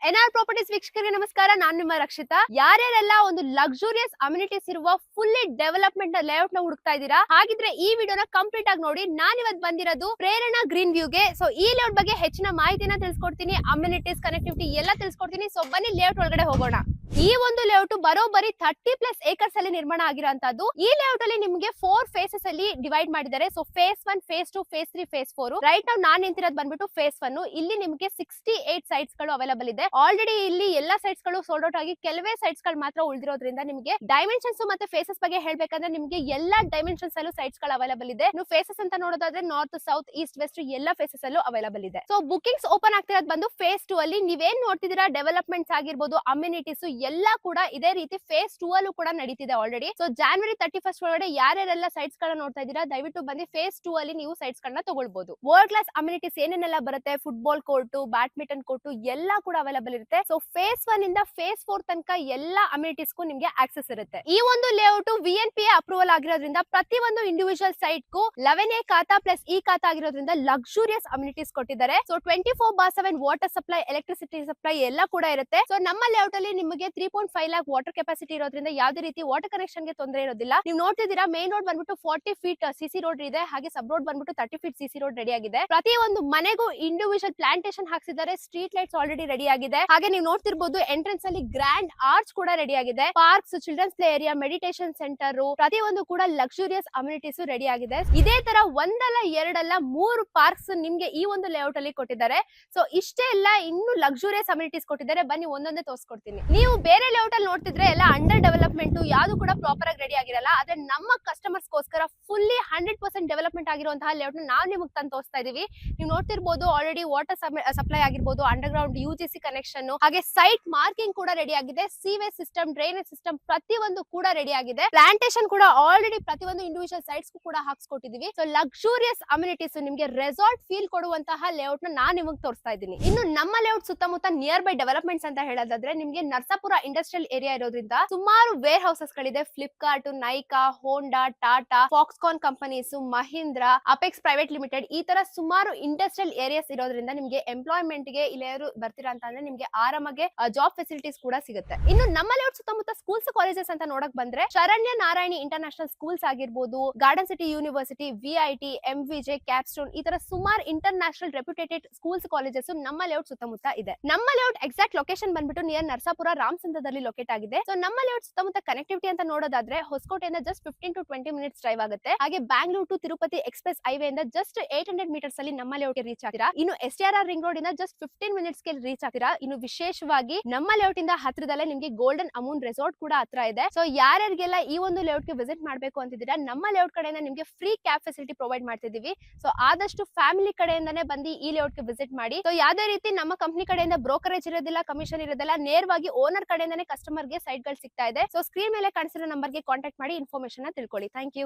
N R properties ವೀಕ್ಷಕರಿಗೆ ನಮಸ್ಕಾರ. ನಾನು ನಿಮ್ಮ ರಕ್ಷಿತಾ. ಯಾರ್ಯಾರೆಲ್ಲ ಒಂದು ಲಕ್ಸುರಿಯಸ್ ಅಮ್ಯುನಿಟೀಸ್ ಇರುವ ಫುಲ್ಲಿ ಡೆವಲಪ್ಮೆಂಟ್ ಲೇಔಟ್ ನ ಹುಡುಕ್ತಾ ಇದ್ದೀರಾ, ಹಾಗಿದ್ರೆ ಈ ವಿಡಿಯೋನ ಕಂಪ್ಲೀಟ್ ಆಗಿ ನೋಡಿ. ನಾನು ಇವತ್ತು ಬಂದಿರೋದು ಪ್ರೇರಣಾ ಗ್ರೀನ್ ವ್ಯೂಗೆ. ಸೊ ಈ ಲೇಔಟ್ ಬಗ್ಗೆ ಹೆಚ್ಚಿನ ಮಾಹಿತಿನ ತಿಳಿಸ್ಕೊಡ್ತೀನಿ, ಅಮ್ಯುನಿಟೀಸ್ ಕನೆಕ್ಟಿವಿಟಿ ಎಲ್ಲ ತಿಳಿಸ್ಕೊಡ್ತೀನಿ. ಸೊ ಬನ್ನಿ ಲೇಔಟ್ ಒಳಗಡೆ ಹೋಗೋಣ. ಈ ಒಂದು ಲೇಔಟ್ ಬರೋಬ್ಬರಿ 30+ ಏಕರ್ಸ್ ಅಲ್ಲಿ ನಿರ್ಮಾಣ ಆಗಿರೋಂತದ್ದು. ಈ ಲೇಔಟ್ ಅಲ್ಲಿ ನಿಮಗೆ 4 ಫೇಸಸ್ ಅಲ್ಲಿ ಡಿವೈಡ್ ಮಾಡಿದ್ದಾರೆ. So phase 1, phase 2, phase 3, phase 4. Right ನಾವು ನಾನ್ ನಿಂತಿರೋದು ಬಂದ್ಬಿಟ್ಟು ಫೇಸ್ 1. ಇಲ್ಲಿ ನಿಮಗೆ 68 ಸೈಟ್ಸ್ ಗಳು ಅವೈಲೇಬಲ್ ಇದೆ. ಆಲ್ರೆಡಿ ಇಲ್ಲಿ ಎಲ್ಲಾ ಸೈಟ್ಸ್ ಗಳು ಸೋಲ್ಡ್ ಔಟ್ ಆಗಿ ಕೆಲವೇ ಸೈಟ್ಸ್ ಗಳು ಮಾತ್ರ ಉಳಿದಿರೋದ್ರಿಂದ ನಿಮಗೆ ಡೈಮೆನ್ಷನ್ಸ್ ಮತ್ತೆ ಫೇಸಸ್ ಬಗ್ಗೆ ಹೇಳ್ಬೇಕಂದ್ರೆ ನಿಮಗೆ ಎಲ್ಲಾ ಡೈಮೆನ್ಷನ್ಸ್ ಅಲ್ಲೂ ಸೈಟ್ಸ್ ಗಳು ಅವೈಲೇಬಲ್ ಇದೆ. ನೀವು ಫೇಸಸ್ ಅಂತ ನೋಡೋದಾದ್ರೆ ನಾರ್ತ್, ಸೌತ್, ಈಸ್ಟ್, ವೆಸ್ಟ್ ಎಲ್ಲಾ ಫೇಸಸ್ ಅಲ್ಲೂ ಅವೈಲೇಬಲ್ ಇದೆ. ಸೊ ಬುಕಿಂಗ್ಸ್ ಓಪನ್ ಆಗ್ತಿರೋದು ಬಂದು ಫೇಸ್ 2 ಅಲ್ಲಿ. ನೀವೇನ್ ನೋಡ್ತಿದ್ದೀರಾ ಡೆವಲಪ್ಮೆಂಟ್ಸ್ ಆಗಿರ್ಬೋದು, ಅಮ್ಯುನಿಟೀಸ್ ಎಲ್ಲಾ ಕೂಡ ಇದೇ ರೀತಿ ಫೇಸ್ 2 ಅಲ್ಲೂ ಕೂಡ ನಡೀತಿದೆ ಆಲ್ರೆಡಿ. ಸೊ January 31st ಒಳಗಡೆ ಯಾರ್ಯಾರೆಲ್ಲ ಸೈಟ್ಸ್ ಗಳನ್ನ ನೋಡ್ತಾ ಇದ್ದೀರಾ ದಯವಿಟ್ಟು ಬಂದು ಫೇಸ್ 2 ಅಲ್ಲಿ ನೀವು ಸೈಟ್ಸ್ ಗಳನ್ನ ತಗೊಳ್ಬಹುದು. ವರ್ಲ್ಡ್ ಕ್ಲಾಸ್ ಅಮ್ಯುನಿಟೀಸ್ ಏನೇನೆಲ್ಲ ಬರುತ್ತೆ, ಫುಟ್ಬಾಲ್ ಕೋರ್ಟ್, ಬ್ಯಾಡ್ಮಿಂಟನ್ ಕೋರ್ಟ್ ಎಲ್ಲಾ ಕೂಡ ಅವೈಲೇಬಲ್ ಇರುತ್ತೆ. ಸೊ ಫೇಸ್ 1 ಇಂದ ಫೇಸ್ 4 ತನಕ ಎಲ್ಲಾ ಅಮ್ಯುನಿಟೀಸ್ ಗೂ ನಿಮಗೆ ಆಕ್ಸೆಸ್ ಇರುತ್ತೆ. ಈ ಒಂದು ಲೇಔಟ್ VNPA ಅಪ್ರೂವಲ್ ಆಗಿರೋದ್ರಿಂದ ಪ್ರತಿ ಒಂದು ಇಂಡಿವಿಜುವಲ್ ಸೈಟ್ ಗೂ 11A ಖಾತಾ ಪ್ಲಸ್ ಈ ಖಾತಾ ಆಗಿರೋದ್ರಿಂದ ಲಕ್ಸುರಿಯಸ್ ಅಮ್ಯುನಿಟೀಸ್ ಕೊಟ್ಟಿದ್ದಾರೆ. So 24/7 water supply, electricity supply ಎಲ್ಲ ಕೂಡ ಇರುತ್ತೆ. ಸೊ ನಮ್ಮ ಲೇಔಟ್ ಅಲ್ಲಿ ನಿಮಗೆ 3.5 lakh ವಾಟರ್ ಕೆಪಾಸಿಟಿ ಇರೋದ್ರಿಂದ ಯಾವುದೇ ರೀತಿ ವಾಟರ್ ಕನೆಕ್ಷನ್ ಗೆ ತೊಂದರೆ ಇರೋದಿಲ್ಲ. ನೀವು ನೋಡ್ತಿದ್ದೀರಾ ಮೇನ್ ರೋಡ್ ಬಂದ್ಬಿಟ್ಟು 40 ಫೀಟ್ ಸಿಸಿ ರೋಡ್ ಇದೆ, ಹಾಗೆ ಸಬ್ ರೋಡ್ ಬಂದ್ಬಿಟ್ಟು 30 ಫೀಟ್ ಸಿಸಿ ರೋಡ್ ರೆಡಿ ಆಗಿದೆ. ಪ್ರತಿ ಒಂದು ಮನೆಗೂ ಇಂಡಿವಿಜುವಲ್ ಪ್ಲಾಂಟೇಶನ್ ಹಾಕ್ಸಿದ್ದಾರೆ. ಸ್ಟ್ರೀಟ್ ಲೈಟ್ಸ್ ಆಲ್ರೆಡಿ ರೆಡಿ ಆಗಿದೆ. ಹಾಗೆ ನೀವು ನೋಡ್ತಿರ್ಬೋದು ಎಂಟ್ರೆನ್ಸ್ ಅಲ್ಲಿ ಗ್ರ್ಯಾಂಡ್ ಆರ್ಚ್ ಕೂಡ ರೆಡಿ ಆಗಿದೆ. Parks, children's play area, meditation centre ಪ್ರತಿ ಒಂದು ಕೂಡ ಲಕ್ಸುರಿಯಸ್ ಅಮ್ಯುನಿಟೀಸ್ ರೆಡಿ ಆಗಿದೆ. ಇದೇ ತರ ಒಂದಲ್ಲ ಎರಡಲ್ಲ 3 ಪಾರ್ಕ್ಸ್ ನಿಮ್ಗೆ ಈ ಒಂದು ಲೇಔಟ್ ಅಲ್ಲಿ ಕೊಟ್ಟಿದ್ದಾರೆ. ಸೊ ಇಷ್ಟೇ ಎಲ್ಲ ಇನ್ನು ಲಕ್ಸುರಿಯಸ್ ಅಮ್ಯುನಿಟೀಸ್ ಕೊಟ್ಟಿದ್ದಾರೆ. ಬನ್ನಿ ಒಂದೊಂದೇ ತೋರಿಸ್ಕೊಡ್ತೀನಿ. ನೀವು ಬೇರೆ ಲೇಔಟ್ ಅಲ್ಲಿ ನೋಡ್ತಿದ್ರೆ ಎಲ್ಲ ಅಂಡರ್ ಡೆವಲಪ್ಮೆಂಟ್, ಯಾವ್ದು ಕೂಡ ಪ್ರಾಪರ್ ಆಗಿ ರೆಡಿ ಆಗಿರಲ್ಲ. ಆದ್ರೆ ನಮ್ಮ ಕಸ್ಟಮರ್ಸ್ ಗೋಸ್ಕರ ಫುಲ್ಲಿ 100% ಡೆವಲಪ್ಮೆಂಟ್ ಆಗಿರುವಂತಹ ಲೇಔಟ್ ನಾವು ನಿಮಗೆ ತಂದು ತೋರಿಸ್ತಾ ಇದೀವಿ. ನೀವು ನೋಡ್ತಿರ್ಬೋದು ಆಲ್ರೆಡಿ ವಾಟರ್ ಸಪ್ಲೈ ಆಗಿರ್ಬೋದು, ಅಂಡರ್ ಗ್ರೌಂಡ್ UGC ಕನೆಕ್ಷನ್, ಹಾಗೆ ಸೈಟ್ ಮಾರ್ಕಿಂಗ್ ಕೂಡ ರೆಡಿ ಆಗಿದೆ. ಸೀವೇಜ್ ಸಿಸ್ಟಮ್, ಡ್ರೈನೇಜ್ ಸಿಸ್ಟಮ್ ಪ್ರತಿಯೊಂದು ಕೂಡ ರೆಡಿ ಆಗಿದೆ. ಪ್ಲಾಂಟೇಶನ್ ಕೂಡ ಆಲ್ರೆಡಿ ಪ್ರತಿಯೊಂದು ಇಂಡಿವಿಜುವಲ್ ಸೈಟ್ಸ್ ಕೂಡ ಹಾಕ್ಸ್ಕೊಟ್ಟಿದೀವಿ. ಸೊ ಲಕ್ಸುರಿಯಸ್ ಅಮ್ಯುನಿಟೀಸ್ ನಿಮಗೆ ರೆಸಾರ್ಟ್ ಫೀಲ್ ಕೊಡುವಂತಹ ಲೇಔಟ್ ನ ನಾನು ನಿಮಗೆ ತೋರಿಸ್ತಾ ಇದ್ದೀನಿ. ಇನ್ನು ನಮ್ಮ ಲೇಔಟ್ ಸುತ್ತಮುತ್ತ ನಿಯರ್ ಬೈ ಡೆವಲಪ್ಮೆಂಟ್ಸ್ ಅಂತ ಹೇಳೋದಾದ್ರೆ ನಿಮಗೆ ನರಸಾಪುರ ಇಂಡಸ್ಟ್ರಿಯಲ್ ಏರಿಯಾ ಇರೋದ್ರಿಂದ ಸುಮಾರು ವೇರ್ ಹೌಸಸ್ ಗಳಿದೆ. Flipkart, Nykaa, Honda, Tata, Foxconn companies, Mahindra, Apex private limited ಈ ತರ ಸುಮಾರು ಇಂಡಸ್ಟ್ರಿಯಲ್ ಏರಿಯಾಸ್ ಇರೋದ್ರಿಂದ ನಿಮಗೆ ಎಂಪ್ಲಾಯ್ಮೆಂಟ್ ಗೆ ಇಲ್ಲೇರು ಬರ್ತೀರಾ ಅಂತಂದ್ರೆ ನಿಮಗೆ ಆರಾಮಾಗಿ ಜಾಬ್ ಫೆಸಿಲಿಟೀಸ್ ಕೂಡ ಸಿಗುತ್ತೆ. ಇನ್ನು ನಮ್ಮ ಲೇಔಟ್ ಸುತ್ತಮುತ್ತ ಸ್ಕೂಲ್ಸ್, ಕಾಲೇಜಸ್ ಅಂತ ನೋಡಕ್ ಬಂದ್ರೆ ಶರಣ್ಯ ನಾರಾಯಣಿ ಇಂಟರ್ನ್ಯಾಷನಲ್ ಸ್ಕೂಲ್ಸ್ ಆಗಿರ್ಬೋದು, garden city university, VIT, MVJ, capstone ಈ ತರ ಸುಮಾರು ಇಂಟರ್ನ್ಯಾಷನಲ್ ರೆಪ್ಯುಟೇಟೆಡ್ ಸ್ಕೂಲ್ಸ್, ಕಾಲೇಜಸ್ ನಮ್ಮ ಲೇಔಟ್ ಸುತ್ತಮುತ್ತ ಇದೆ. ನಮ್ಮ ಲೇಔಟ್ ಎಕ್ಸಾಕ್ಟ್ ಲೊಕೇಶನ್ ಬಂದ್ಬಿಟ್ಟು ನಿಯರ್ ನರಸಾಪುರ ರಾಮಸಂದ್ರದಲ್ಲಿ ಲೊಕೇಟ್ ಆಗಿದೆ. ಸೊ ನಮ್ಮ ಲೇಔಟ್ ಸುತ್ತಮುತ್ತ ಕನೆಕ್ಟಿವಿಟಿ ಅಂತ ನೋಡೋದಾದ್ರೆ ಹೊಸಕೋಟೆಯಿಂದ ಜಸ್ಟ್ 15 to 20 ಮಿನಿಟ್ಸ್ ಡ್ರೈವ್ ಆಗುತ್ತೆ. ಹಾಗೆ Bangalore to Tirupati express highway ಇಂದ ಜಸ್ಟ್ 800 ಮೀಟರ್ಸ್ ಅಲ್ಲಿ ನಮ್ಮ ಲೇಔಟ್ ರೀಚ್ ಆಗ್ತೀರಾ. ಇನ್ನು STRR ರಿಂಗ್ ರೋಡ್ ಇಂದ ಜಸ್ಟ್ 15 ಮಿನಿಟ್ಸ್ ಗೆ ರೀಚ್ ಆಗ್ತೀರಾ. ಇನ್ನು ವಿಶೇಷವಾಗಿ ನಮ್ಮ ಲೇಔಟ್ ಇಂದ ಹತ್ರದಲ್ಲೇ ನಿಮಗೆ ಗೋಲ್ಡನ್ ಅಮೂನ್ ರೆಸಾರ್ಟ್ ಕೂಡ ಹತ್ರ ಇದೆ. ಸೊ ಯಾರ್ಯಾರಿಗೆಲ್ಲ ಈ ಒಂದು ಲೇಔಟ್ ಗೆ ವಿಸಿಟ್ ಮಾಡಬೇಕು ಅಂತಿದ್ದೀರಾ ನಮ್ಮ ಲೇಔಟ್ ಕಡೆಯಿಂದ ನಿಮಗೆ ಫ್ರೀ ಕ್ಯಾಬ್ ಫೆಸಿಲಿಟಿ ಪ್ರೊವೈಡ್ ಮಾಡ್ತಿದೀವಿ. ಸೊ ಆದಷ್ಟು ಫ್ಯಾಮಿಲಿ ಕಡೆಯಿಂದಾನೇ ಬಂದು ಈ ಲೇಔಟ್ ಗೆ ವಿಸಿಟ್ ಮಾಡಿ. ಸೊ ಯಾವುದೇ ರೀತಿ ನಮ್ಮ ಕಂಪನಿ ಕಡೆಯಿಂದ ಬ್ರೋಕರೇಜ್ ಇರೋದಿಲ್ಲ, ಕಮಿಷನ್ ಇರೋದಿಲ್ಲ. ನೇರವಾಗಿ ಓನರ್ ಕಡೆಯಿಂದಾನೇ ಕಸ್ಟಮರ್ ಗೆ ಸೈಟ್ ಗಳು ಸಿಗ್ತಾ ಇದೆ. ಸೊ ಸ್ಕ್ರೀನ್ ಮೇಲೆ ಕಾಣಿಸಿರೋ ನಂಬರ್ ಗೆ ಕಾಂಟ್ಯಾಕ್ಟ್ ಮಾಡಿ ಇನ್ಫಾರ್ಮೇಶನ್ ತಿಳ್ಕೊಳ್ಳಿ. Thank you.